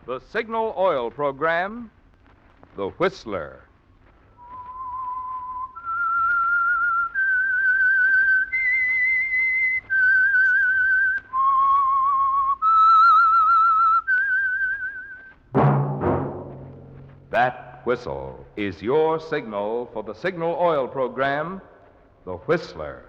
The Signal Oil Program, The Whistler. That whistle is your signal for the Signal Oil Program, The Whistler.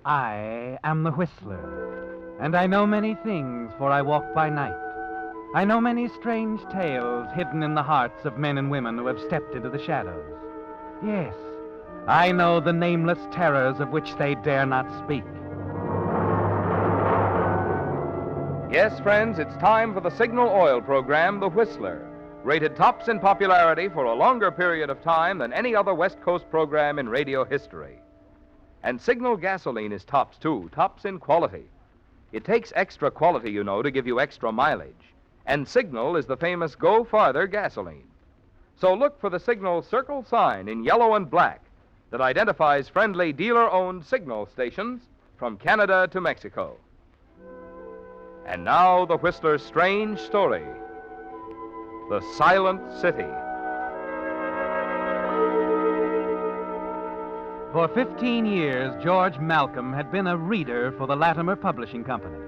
I am the Whistler, and I know many things, for I walk by night. I know many strange tales hidden in the hearts of men and women who have stepped into the shadows. Yes, I know the nameless terrors of which they dare not speak. Yes, friends, it's time for the Signal Oil Program, The Whistler, rated tops in popularity for a longer period of time than any other West Coast program in radio history. And Signal gasoline is tops, too, tops in quality. It takes extra quality, you know, to give you extra mileage. And Signal is the famous Go Farther gasoline. So look for the Signal circle sign in yellow and black that identifies friendly dealer-owned Signal stations from Canada to Mexico. And now the Whistler's strange story, The Silent City. For 15 years, George Malcolm had been a reader for the Latimer Publishing Company.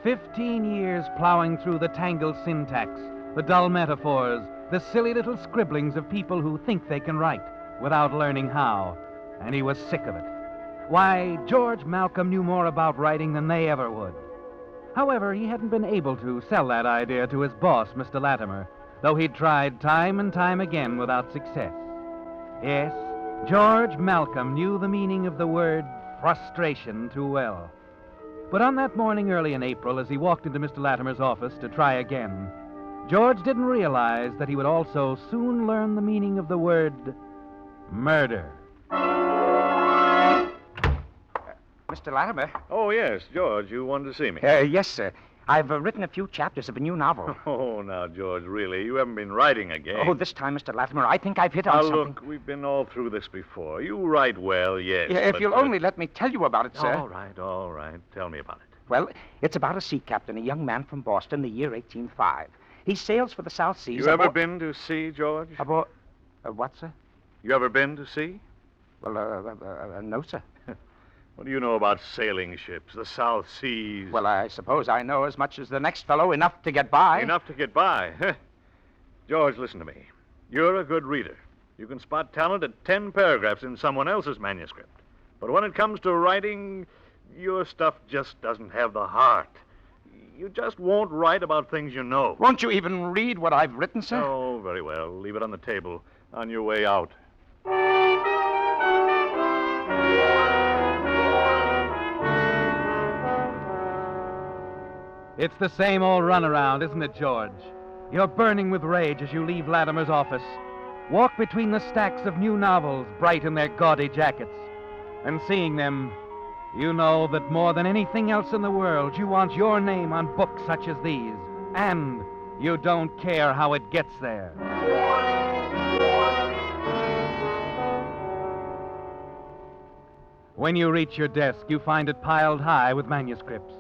15 years plowing through the tangled syntax, the dull metaphors, the silly little scribblings of people who think they can write without learning how, and he was sick of it. Why, George Malcolm knew more about writing than they ever would. However, he hadn't been able to sell that idea to his boss, Mr. Latimer, though he'd tried time and time again without success. Yes, George Malcolm knew the meaning of the word frustration too well. But on that morning early in April, as he walked into Mr. Latimer's office to try again, George didn't realize that he would also soon learn the meaning of the word murder. Mr. Latimer? Oh, yes, George, you wanted to see me. Yes, sir. I've written a few chapters of a new novel. Oh, now, George, really, you haven't been writing again. Oh, this time, Mr. Latimer, I think I've hit on something. Look, we've been all through this before. You write well, yes. Yeah, if but, you'll only let me tell you about it, sir. All right. Tell me about it. Well, it's about a sea captain, a young man from Boston, the year 1805. He sails for the South Seas. You ever been to sea, George? What, sir? You ever been to sea? Well, no, sir. What do you know about sailing ships, the South Seas? Well, I suppose I know as much as the next fellow, enough to get by. Enough to get by? George, listen to me. You're a good reader. You can spot talent at 10 paragraphs in someone else's manuscript. But when it comes to writing, your stuff just doesn't have the heart. You just won't write about things you know. Won't you even read what I've written, sir? Oh, very well. Leave it on the table on your way out. It's the same old runaround, isn't it, George? You're burning with rage as you leave Latimer's office. Walk between the stacks of new novels, bright in their gaudy jackets. And seeing them, you know that more than anything else in the world, you want your name on books such as these. And you don't care how it gets there. When you reach your desk, you find it piled high with manuscripts.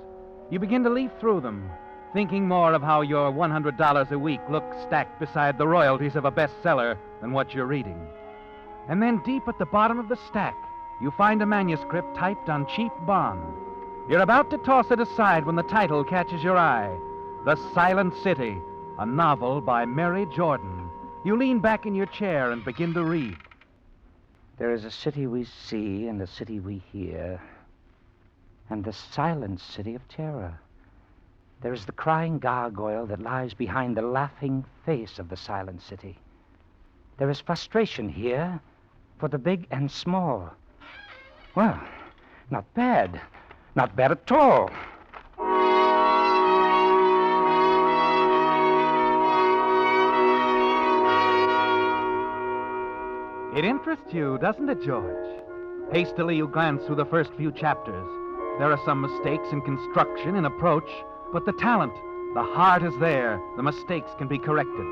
You begin to leaf through them, thinking more of how your $100 a week looks stacked beside the royalties of a bestseller than what you're reading. And then deep at the bottom of the stack, you find a manuscript typed on cheap bond. You're about to toss it aside when the title catches your eye. The Silent City, a novel by Mary Jordan. You lean back in your chair and begin to read. There is a city we see and a city we hear, and the silent city of terror. There is the crying gargoyle that lies behind the laughing face of the silent city. There is frustration here for the big and small. Well, not bad. Not bad at all. It interests you, doesn't it, George? Hastily you glance through the first few chapters. There are some mistakes in construction, in approach, But the talent, the heart is there. The mistakes can be corrected.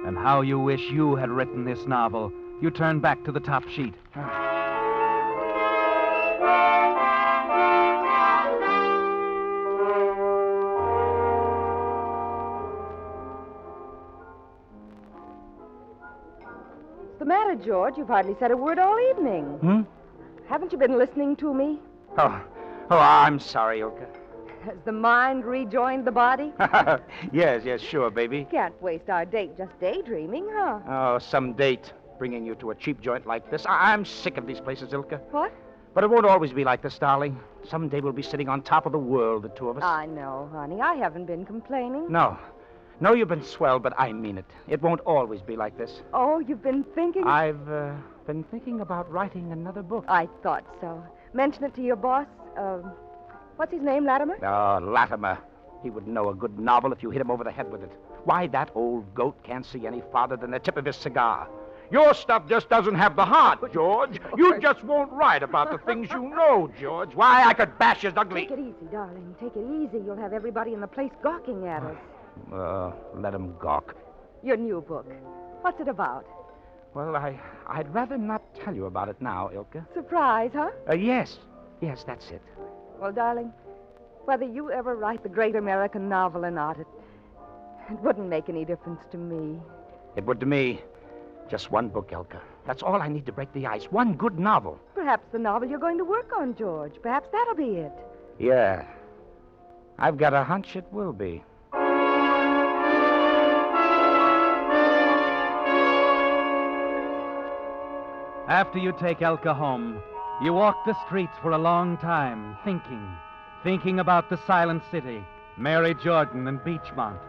And how you wish you had written this novel. You turn back to the top sheet. What's the matter, George? You've hardly said a word all evening. Haven't you been listening to me? Oh, I'm sorry, Ilka. Has the mind rejoined the body? Yes, sure, baby. Can't waste our date just daydreaming, huh? Oh, some date bringing you to a cheap joint like this. I'm sick of these places, Ilka. What? But it won't always be like this, darling. Someday we'll be sitting on top of the world, the two of us. I know, honey. I haven't been complaining. No, you've been swell, but I mean it. It won't always be like this. Oh, you've been thinking? I've been thinking about writing another book. I thought so. Mention it to your boss. What's his name, Latimer? Oh, Latimer. He would know a good novel if you hit him over the head with it. Why, that old goat can't see any farther than the tip of his cigar. Your stuff just doesn't have the heart, George. You just won't write about the things you know, George. Why, I could bash his ugly... Take it easy, darling. Take it easy. You'll have everybody in the place gawking at us. Let him gawk. Your new book. What's it about? Well, I'd rather not tell you about it now, Ilka. Surprise, huh? Yes, that's it. Well, darling, whether you ever write the great American novel or not, it wouldn't make any difference to me. It would to me. Just one book, Ilka. That's all I need to break the ice. One good novel. Perhaps the novel you're going to work on, George. Perhaps that'll be it. Yeah. I've got a hunch it will be. After you take Elka home, you walk the streets for a long time, thinking about the silent city, Mary Jordan and Beachmont.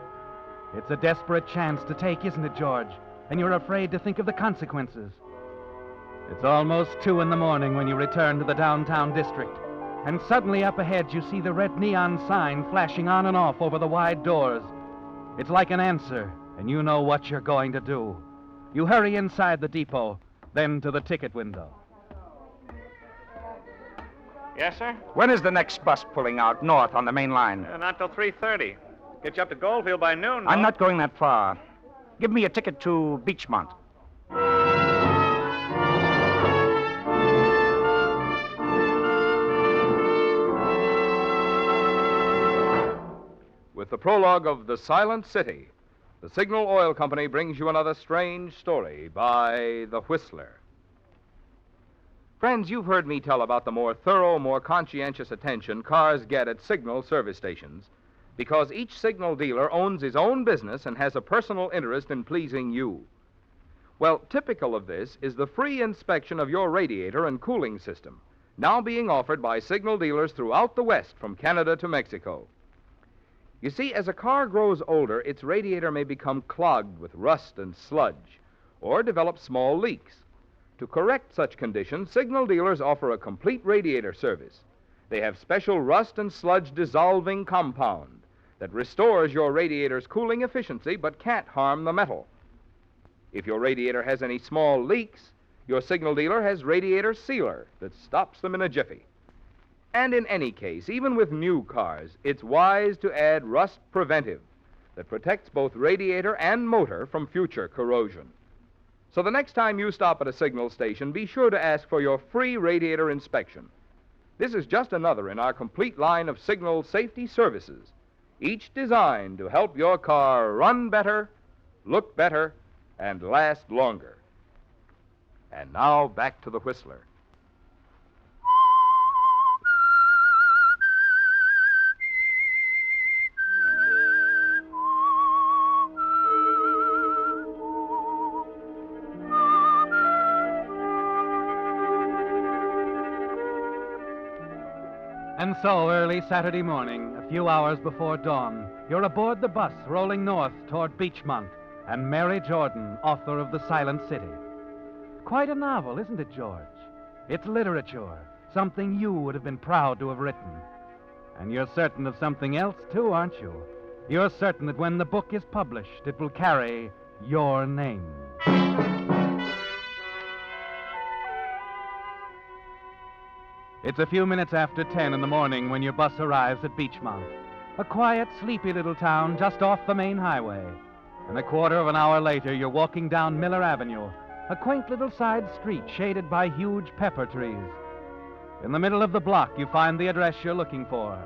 It's a desperate chance to take, isn't it, George? And you're afraid to think of the consequences. It's almost 2 a.m. when you return to the downtown district, and suddenly up ahead you see the red neon sign flashing on and off over the wide doors. It's like an answer, and you know what you're going to do. You hurry inside the depot, then to the ticket window. Yes, sir? When is the next bus pulling out north on the main line? Not till 3:30. Get you up to Goldfield by noon, no? I'm not going that far. Give me a ticket to Beachmont. With the prologue of The Silent City, the Signal Oil Company brings you another strange story by The Whistler. Friends, you've heard me tell about the more thorough, more conscientious attention cars get at Signal service stations because each Signal dealer owns his own business and has a personal interest in pleasing you. Well, typical of this is the free inspection of your radiator and cooling system, now being offered by Signal dealers throughout the West, from Canada to Mexico. You see, as a car grows older, its radiator may become clogged with rust and sludge, or develop small leaks. To correct such conditions, Signal dealers offer a complete radiator service. They have special rust and sludge dissolving compound that restores your radiator's cooling efficiency but can't harm the metal. If your radiator has any small leaks, your Signal dealer has radiator sealer that stops them in a jiffy. And in any case, even with new cars, it's wise to add rust preventive that protects both radiator and motor from future corrosion. So the next time you stop at a Signal station, be sure to ask for your free radiator inspection. This is just another in our complete line of Signal safety services, each designed to help your car run better, look better, and last longer. And now back to the Whistler. And so, early Saturday morning, a few hours before dawn, you're aboard the bus rolling north toward Beachmont and Mary Jordan, author of The Silent City. Quite a novel, isn't it, George? It's literature, something you would have been proud to have written. And you're certain of something else, too, aren't you? You're certain that when the book is published, it will carry your name. It's a few minutes after 10 in the morning when your bus arrives at Beachmont. a quiet, sleepy little town just off the main highway. And a quarter of an hour later, you're walking down Miller Avenue, a quaint little side street shaded by huge pepper trees. In the middle of the block, you find the address you're looking for,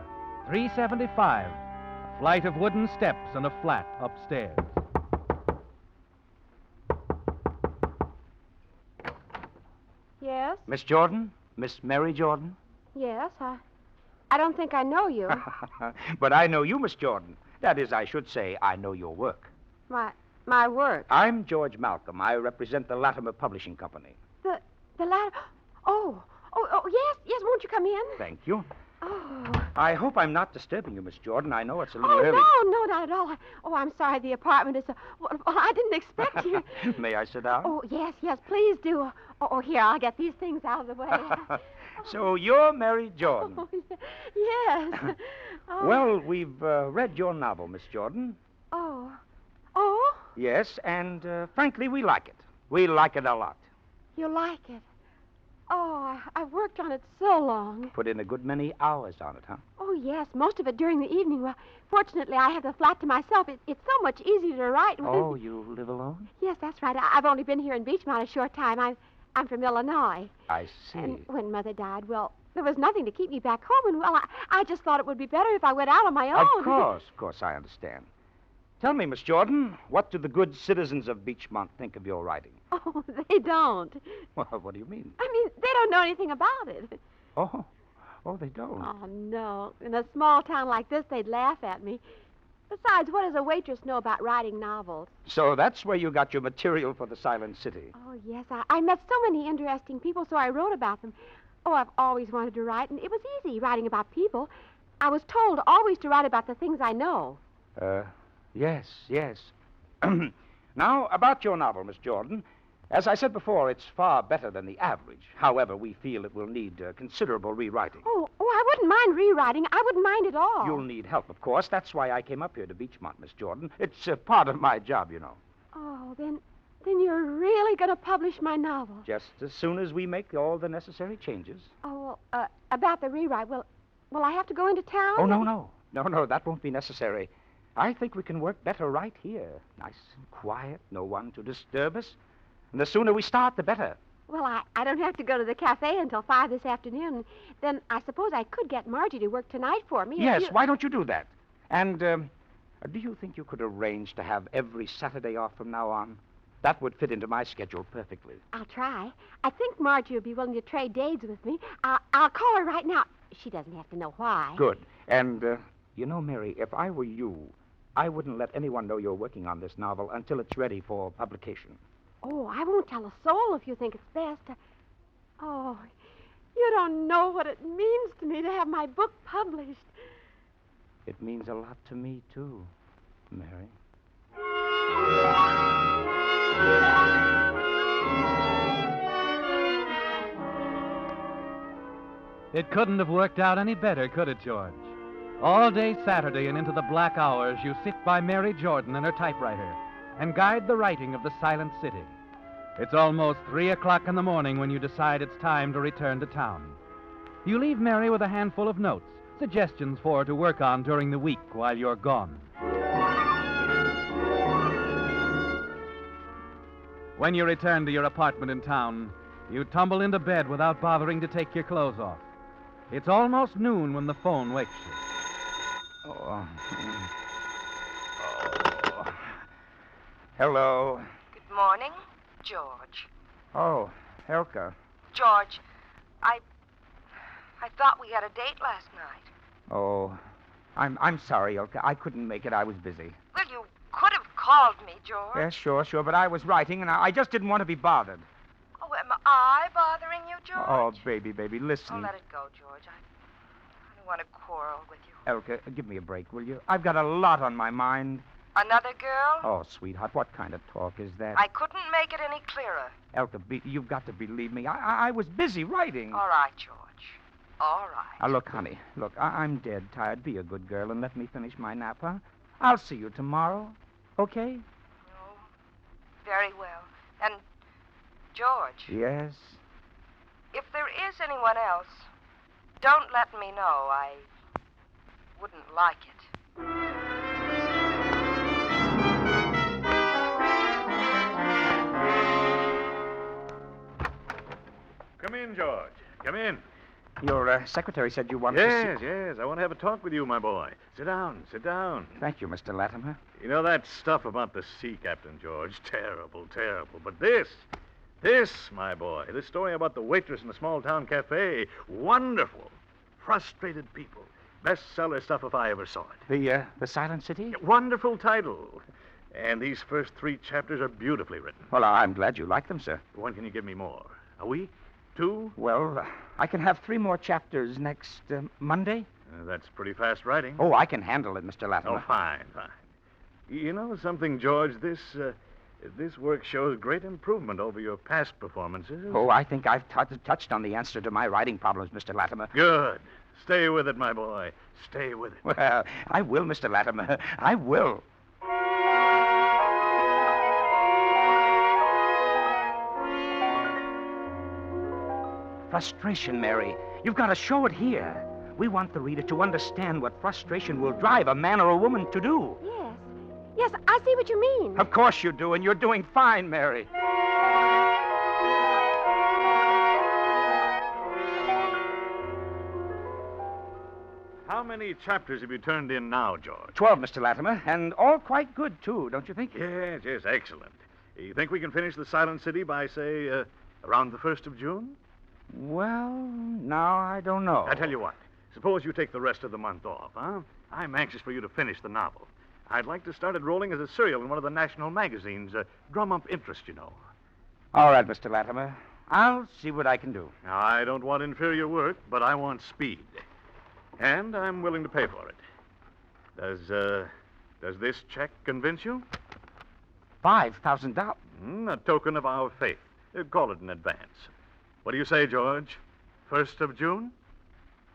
375, a flight of wooden steps and a flat upstairs. Yes? Miss Jordan? Miss Mary Jordan? Yes, I don't think I know you. But I know you, Miss Jordan. That is, I should say, I know your work. My work. I'm George Malcolm. I represent the Latimer Publishing Company. The latter. Oh, yes, won't you come in? Thank you. Oh. I hope I'm not disturbing you, Miss Jordan. I know it's a little early. No, not at all. I'm sorry the apartment is... Well, I didn't expect you. May I sit down? Oh, yes, please do. Here, I'll get these things out of the way. So you're Mary Jordan. Oh, yes. Oh. Well, we've read your novel, Miss Jordan. Oh? Yes, and frankly, we like it. We like it a lot. You like it? Oh, I've worked on it so long. Put in a good many hours on it, huh? Oh, yes, most of it during the evening. Well, fortunately, I have the flat to myself. It's so much easier to write. Oh, you live alone? Yes, that's right. I've only been here in Beechmont a short time. I'm from Illinois. I see. And when Mother died, well, there was nothing to keep me back home, and, well, I just thought it would be better if I went out on my own. Of course, I understand. Tell me, Miss Jordan, what do the good citizens of Beechmont think of your writing? Oh, they don't. Well, what do you mean? I mean, they don't know anything about it. Oh, they don't. Oh, no. In a small town like this, they'd laugh at me. Besides, what does a waitress know about writing novels? So that's where you got your material for the Silent City. Oh, yes. I met so many interesting people, so I wrote about them. Oh, I've always wanted to write, and it was easy writing about people. I was told always to write about the things I know. Yes. Now, about your novel, Miss Jordan. As I said before, it's far better than the average. However, we feel it will need considerable rewriting. Oh, I wouldn't mind rewriting. I wouldn't mind at all. You'll need help, of course. That's why I came up here to Beechmont, Miss Jordan. It's part of my job, you know. Oh, then you're really going to publish my novel? Just as soon as we make all the necessary changes. Oh, well, about the rewrite, will I have to go into town? Oh, no, that won't be necessary. I think we can work better right here. Nice and quiet, no one to disturb us. And the sooner we start, the better. Well, I don't have to go to the cafe until 5 this afternoon. Then I suppose I could get Margie to work tonight for me. Yes, why don't you do that? And do you think you could arrange to have every Saturday off from now on? That would fit into my schedule perfectly. I'll try. I think Margie will be willing to trade days with me. I'll call her right now. She doesn't have to know why. Good. And, you know, Mary, if I were you, I wouldn't let anyone know you're working on this novel until it's ready for publication. Oh, I won't tell a soul if you think it's best. Oh, you don't know what it means to me to have my book published. It means a lot to me, too, Mary. It couldn't have worked out any better, could it, George? All day Saturday and into the black hours, you sit by Mary Jordan and her typewriter and guide the writing of the Silent City. It's almost 3 o'clock in the morning when you decide it's time to return to town. You leave Mary with a handful of notes, suggestions for her to work on during the week while you're gone. When you return to your apartment in town, you tumble into bed without bothering to take your clothes off. It's almost noon when the phone wakes you. Hello. Good morning, George. Oh, Elka. George, I thought we had a date last night. Oh, I'm sorry, Elka. I couldn't make it. I was busy. Well, you could have called me, George. Yes, sure. But I was writing, and I just didn't want to be bothered. Oh, am I bothering you, George? Oh, baby, listen. Oh, let it go, George. I don't want to quarrel with you. Elka, give me a break, will you? I've got a lot on my mind. Another girl? Oh, sweetheart, what kind of talk is that? I couldn't make it any clearer. Elka, you've got to believe me. I was busy writing. All right, George. All right. Look, honey, I'm dead tired. Be a good girl and let me finish my nap, huh? I'll see you tomorrow, okay? Oh, very well. And, George. Yes? If there is anyone else, don't let me know. I wouldn't like it. Come in, George. Come in. Your secretary said you wanted to see... Yes. I want to have a talk with you, my boy. Sit down. Thank you, Mr. Latimer. You know that stuff about the sea captain, George? Terrible. But this, my boy, this story about the waitress in the small-town cafe, wonderful. Frustrated people. Bestseller stuff if I ever saw it. The Silent City? Wonderful title. And these first 3 chapters are beautifully written. Well, I'm glad you like them, sir. When can you give me more? A week? 2? Well, I can have 3 more chapters next Monday. That's pretty fast writing. Oh, I can handle it, Mr. Latimer. Oh, fine. You know something, George? This work shows great improvement over your past performances. Oh, I think I've touched on the answer to my writing problems, Mr. Latimer. Good. Stay with it, my boy. Stay with it. Well, I will, Mr. Latimer. I will. Frustration, Mary. You've got to show it here. We want the reader to understand what frustration will drive a man or a woman to do. Yes, I see what you mean. Of course you do, and you're doing fine, Mary. How many chapters have you turned in now, George? 12, Mr. Latimer, and all quite good, too, don't you think? Yes, excellent. You think we can finish the Silent City by, say, around the 1st of June? Well, now I don't know. I tell you what. Suppose you take the rest of the month off, huh? I'm anxious for you to finish the novel. I'd like to start it rolling as a serial in one of the national magazines. Drum up interest, you know. All right, Mr. Latimer. I'll see what I can do. Now, I don't want inferior work, but I want speed. And I'm willing to pay for it. Does this check convince you? $5,000. A token of our faith. Call it in advance. What do you say, George? 1st of June?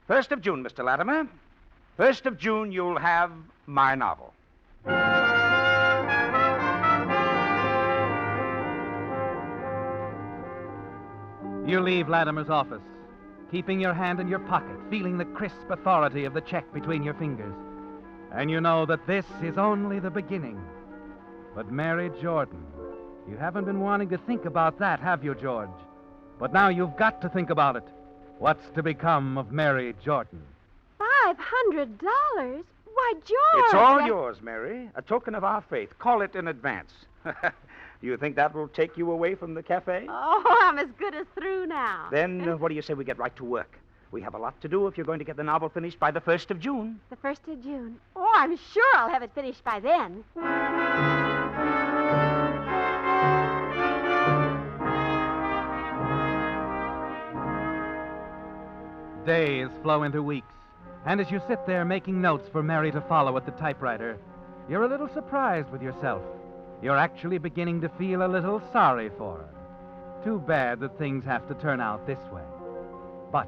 1st of June, Mr. Latimer. 1st of June, you'll have my novel. You leave Latimer's office, keeping your hand in your pocket, feeling the crisp authority of the check between your fingers. And you know that this is only the beginning. But Mary Jordan, you haven't been wanting to think about that, have you, George? But now you've got to think about it. What's to become of Mary Jordan? $500? Why, George! It's all yours, Mary. A token of our faith. Call it in advance. Do you think that will take you away from the cafe? Oh, I'm as good as through now. Then what do you say we get right to work? We have a lot to do if you're going to get the novel finished by the 1st of June. The 1st of June? Oh, I'm sure I'll have it finished by then. Days flow into weeks, and as you sit there making notes for Mary to follow at the typewriter, you're a little surprised with yourself. You're actually beginning to feel a little sorry for her. Too bad that things have to turn out this way. But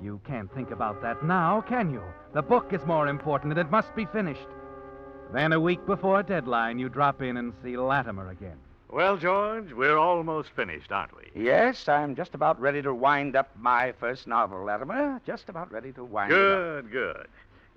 you can't think about that now, can you? The book is more important, and it must be finished. Then a week before deadline, you drop in and see Latimer again. Well, George, we're almost finished, aren't we? Yes, I'm just about ready to wind up my first novel, Latimer. Just about ready to wind it up. Good.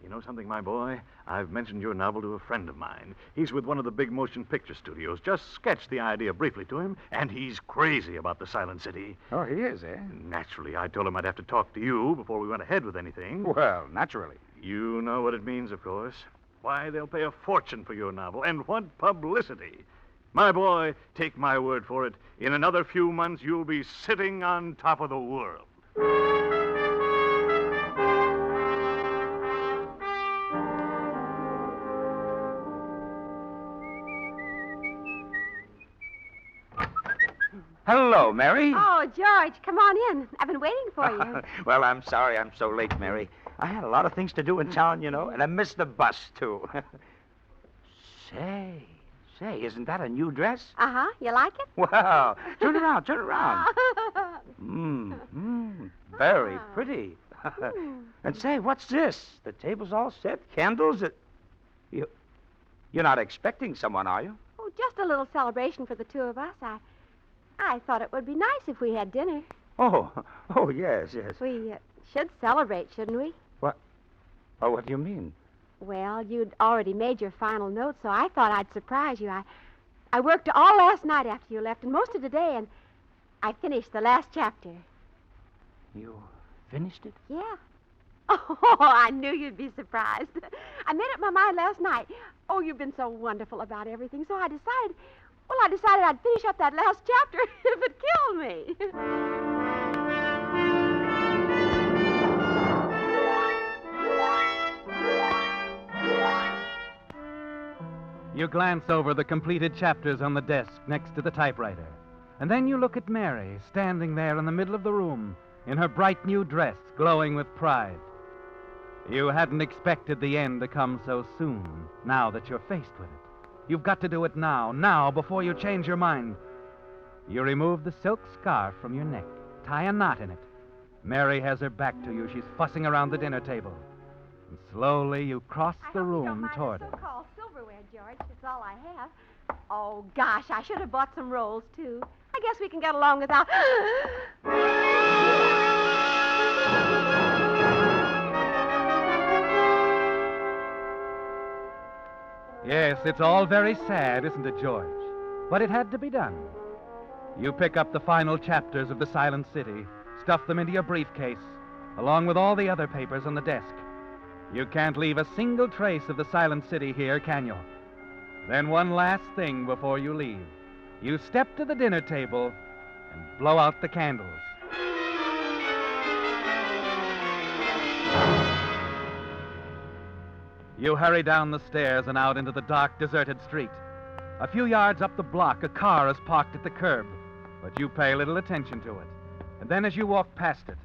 You know something, my boy? I've mentioned your novel to a friend of mine. He's with one of the big motion picture studios. Just sketched the idea briefly to him, and he's crazy about the Silent City. Oh, he is, eh? Naturally, I told him I'd have to talk to you before we went ahead with anything. Well, naturally. You know what it means, of course. Why, they'll pay a fortune for your novel, and what publicity. My boy, take my word for it. In another few months, you'll be sitting on top of the world. Hello, Mary. Oh, George, come on in. I've been waiting for you. Well, I'm sorry I'm so late, Mary. I had a lot of things to do in town, you know, and I missed the bus, too. Say, isn't that a new dress? Uh-huh. You like it? Wow. Turn around. Very pretty. And say, what's this? The table's all set, candles. You're not expecting someone, are you? Oh, just a little celebration for the two of us. I thought it would be nice if we had dinner. Oh, yes. We should celebrate, shouldn't we? What? Oh, what do you mean? Well, you'd already made your final note, so I thought I'd surprise you. I worked all last night after you left and most of today, and I finished the last chapter. You finished it? Yeah. Oh, I knew you'd be surprised. I made up my mind last night. Oh, you've been so wonderful about everything, so I decided I'd finish up that last chapter if it killed me. You glance over the completed chapters on the desk next to the typewriter. And then you look at Mary, standing there in the middle of the room, in her bright new dress, glowing with pride. You hadn't expected the end to come so soon, now that you're faced with it. You've got to do it now, before you change your mind. You remove the silk scarf from your neck, tie a knot in it. Mary has her back to you. She's fussing around the dinner table. And slowly you cross the room toward her. So-called silverware, George. It's all I have. Oh, gosh, I should have bought some rolls, too. I guess we can get along without... Yes, it's all very sad, isn't it, George? But it had to be done. You pick up the final chapters of The Silent City, stuff them into your briefcase, along with all the other papers on the desk. You can't leave a single trace of The Silent City here, can you? Then one last thing before you leave. You step to the dinner table and blow out the candles. You hurry down the stairs and out into the dark, deserted street. A few yards up the block, a car is parked at the curb, but you pay little attention to it. And then as you walk past it,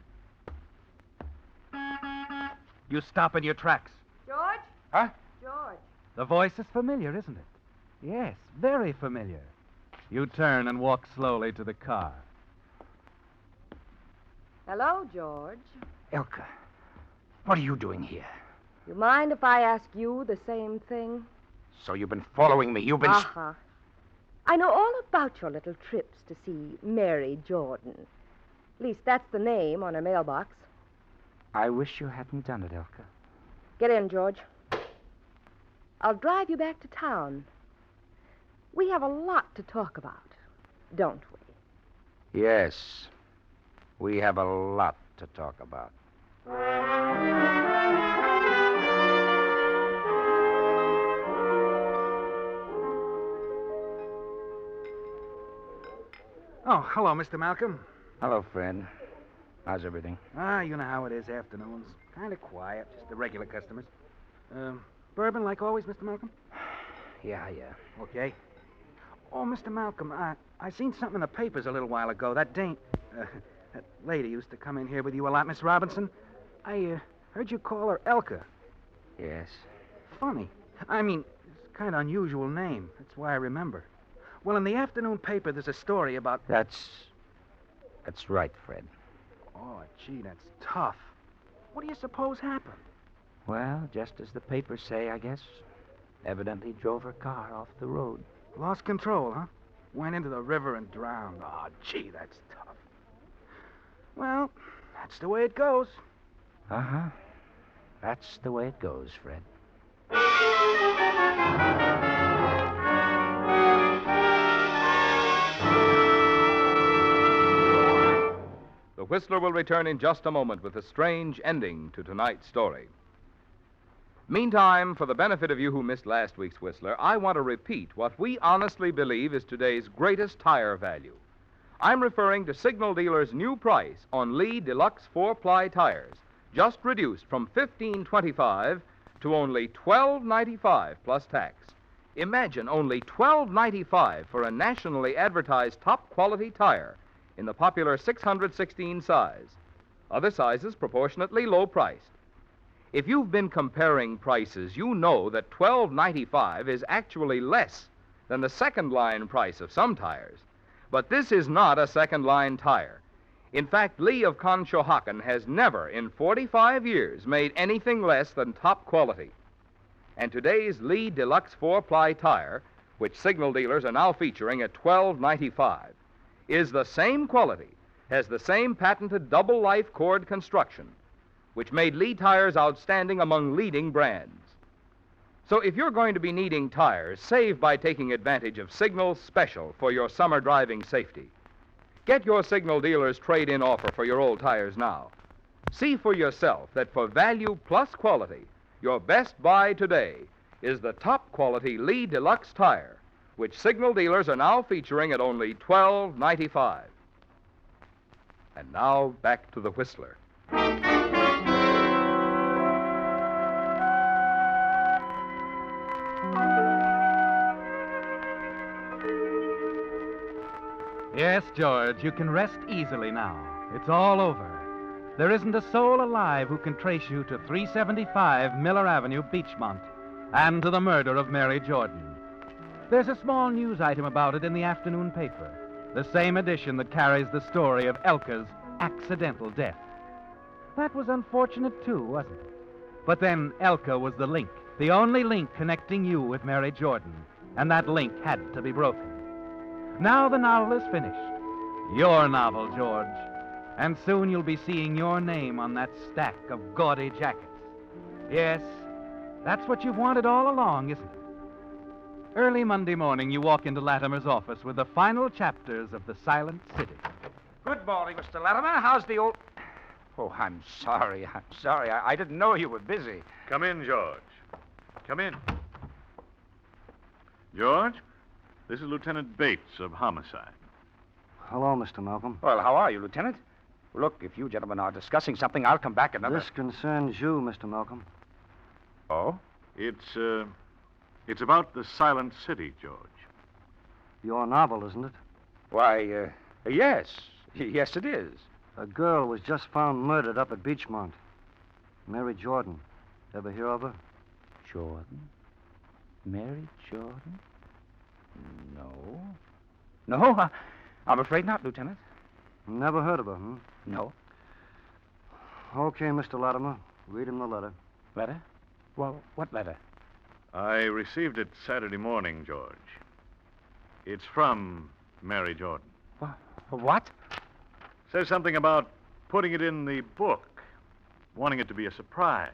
you stop in your tracks. George? Huh? George. The voice is familiar, isn't it? Yes, very familiar. You turn and walk slowly to the car. Hello, George. Elka, what are you doing here? You mind if I ask you the same thing? So you've been following me. You've been... Uh-huh. I know all about your little trips to see Mary Jordan. At least that's the name on her mailbox. I wish you hadn't done it, Elka. Get in, George. I'll drive you back to town. We have a lot to talk about, don't we? Yes, we have a lot to talk about. Oh, hello, Mr. Malcolm. Hello, Fred. How's everything? You know how it is afternoons. Kind of quiet, just the regular customers. Bourbon like always, Mr. Malcolm? Yeah. Okay. Oh, Mr. Malcolm, I seen something in the papers a little while ago. That lady used to come in here with you a lot, Miss Robinson. I heard you call her Elka. Yes. Funny. I mean, it's kind of unusual name. That's why I remember. Well, in the afternoon paper, there's a story about... That's right, Fred. Oh, gee, that's tough. What do you suppose happened? Well, just as the papers say, I guess. Evidently drove her car off the road. Lost control, huh? Went into the river and drowned. Oh, gee, that's tough. Well, that's the way it goes. Uh-huh. That's the way it goes, Fred. The Whistler will return in just a moment with a strange ending to tonight's story. Meantime, for the benefit of you who missed last week's Whistler, I want to repeat what we honestly believe is today's greatest tire value. I'm referring to Signal Dealer's new price on Lee Deluxe 4-ply tires, just reduced from $15.25 to only $12.95 plus tax. Imagine only $12.95 for a nationally advertised top-quality tire in the popular 616 size. Other sizes proportionately low-priced. If you've been comparing prices, you know that $12.95 is actually less than the second-line price of some tires. But this is not a second-line tire. In fact, Lee of Conshohocken has never in 45 years made anything less than top quality. And today's Lee Deluxe 4-ply tire, which Signal dealers are now featuring at $12.95, is the same quality, has the same patented double-life cord construction, which made Lee tires outstanding among leading brands. So if you're going to be needing tires, save by taking advantage of Signal's special for your summer driving safety. Get your Signal dealer's trade-in offer for your old tires now. See for yourself that for value plus quality, your best buy today is the top quality Lee Deluxe tire, which Signal dealers are now featuring at only $12.95. And now back to the Whistler. Yes, George, you can rest easily now. It's all over. There isn't a soul alive who can trace you to 375 Miller Avenue, Beachmont, and to the murder of Mary Jordan. There's a small news item about it in the afternoon paper, the same edition that carries the story of Elka's accidental death. That was unfortunate, too, wasn't it? But then Elka was the link, the only link connecting you with Mary Jordan, and that link had to be broken. Now the novel is finished. Your novel, George. And soon you'll be seeing your name on that stack of gaudy jackets. Yes, that's what you've wanted all along, isn't it? Early Monday morning, you walk into Latimer's office with the final chapters of The Silent City. Good morning, Mr. Latimer. How's the old... Oh, I'm sorry. I didn't know you were busy. Come in, George. Come in. George, this is Lieutenant Bates of Homicide. Hello, Mr. Malcolm. Well, how are you, Lieutenant? Look, if you gentlemen are discussing something, I'll come back another... This concerns you, Mr. Malcolm. Oh? It's about the Silent City, George. Your novel, isn't it? Why, yes. Yes, it is. A girl was just found murdered up at Beachmont. Mary Jordan. Ever hear of her? Jordan? Mary Jordan? No, I'm afraid not, Lieutenant. Never heard of her, hmm? No. Okay, Mr. Latimer. Read him the letter. Letter? Well, what letter? I received it Saturday morning, George. It's from Mary Jordan. What? Says something about putting it in the book, wanting it to be a surprise,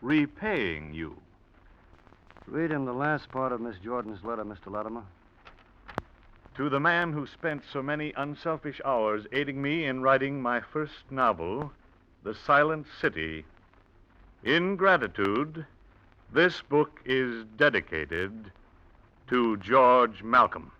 repaying you. Read him the last part of Miss Jordan's letter, Mr. Latimer. To the man who spent so many unselfish hours aiding me in writing my first novel, The Silent City, in gratitude, this book is dedicated to George Malcolm.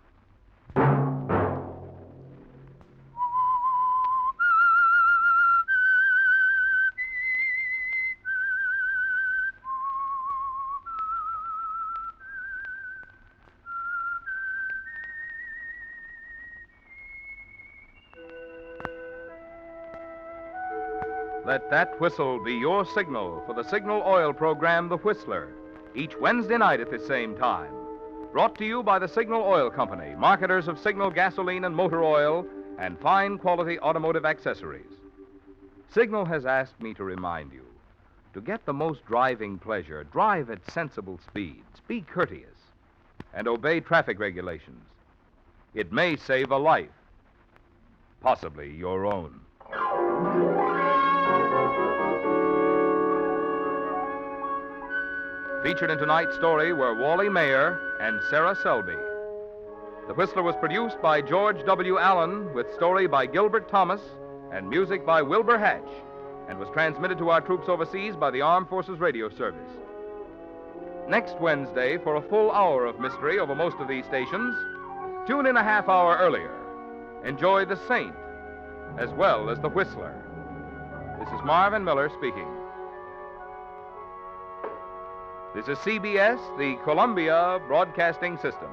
Let that whistle be your signal for the Signal Oil program, The Whistler, each Wednesday night at the same time. Brought to you by the Signal Oil Company, marketers of Signal gasoline and motor oil and fine quality automotive accessories. Signal has asked me to remind you, to get the most driving pleasure, drive at sensible speeds, be courteous, and obey traffic regulations. It may save a life, possibly your own. Featured in tonight's story were Wally Mayer and Sarah Selby. The Whistler was produced by George W. Allen with story by Gilbert Thomas and music by Wilbur Hatch, and was transmitted to our troops overseas by the Armed Forces Radio Service. Next Wednesday, for a full hour of mystery over most of these stations, tune in a half hour earlier. Enjoy The Saint as well as The Whistler. This is Marvin Miller speaking. This is CBS, the Columbia Broadcasting System.